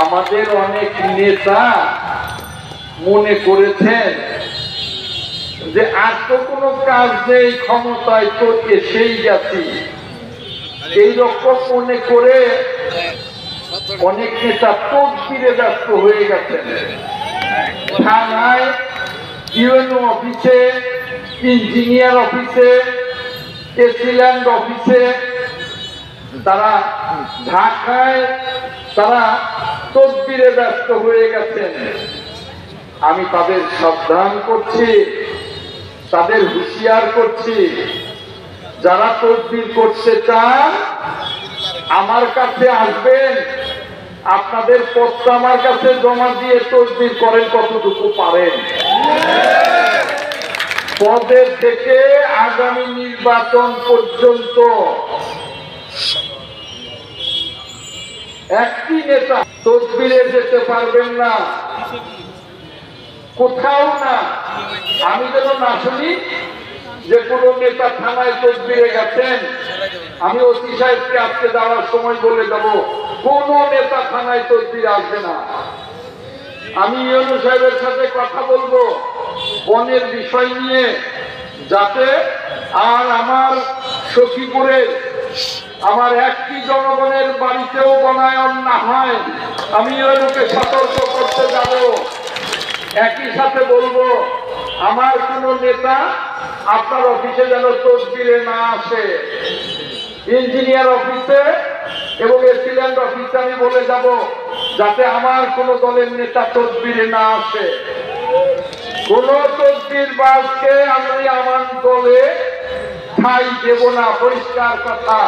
আমাদের অনেক নেতা মনে করেছেন যে আর তো কোনো কাজ নেই, ক্ষমতায় তো এসেই গেছি, এইরকম মনে করে অনেক নেতা তদবিরে ব্যস্ত হয়ে গেছেন। থানায়, ইউএনও অফিসে, ইঞ্জিনিয়ার অফিসে, এসিল্যান্ড অফিসে, তারা ঢাকায় তারা তদবিরে ব্যস্ত হয়ে গেছেন। আমি তাদের সাবধান করছি, তাদের হুঁশিয়ার করছি, যারা তদবির করতে চান আমার কাছে আসবেন, আপনাদের পত্র আমার কাছে জমা দিয়ে তদবির করেন কতটুকু পারেন। পদের থেকে আগামী নির্বাচন পর্যন্ত একটি নেতা তদবিরে যেতে পারবেন না, কোথাও না। আমি যেন না শুনি যে কোনো নেতা থানায় তদবিরে গেছেন। আমি ওসি সাহেবকে আজকে যাওয়ার সময় বলে যাব কোন নেতা থানায় তদবিরে আসবে না। আমি ইউনূস সাহেবের সাথে কথা বলবো বনের বিষয় নিয়ে, যাতে আর আমার সখীপুরের আমার একটি জনগণের বাড়িতেও বনায়ন না হয়। আমি ইউনূসকে সতর্ক করতে যাব। একই সাথে বলবো আমার কোন নেতা আপনার অফিসে যেন তদবিরে না আসে। ইঞ্জিনিয়ার অফিসে এবং এসিল্যান্ড অফিসে আমি বলে যাব যাতে আমার কোন দলের নেতা তদবিরে না আসে। কোন তদবির বাজকে আমি আমার দলে ঠাঁই দেব না, পরিষ্কার কথা।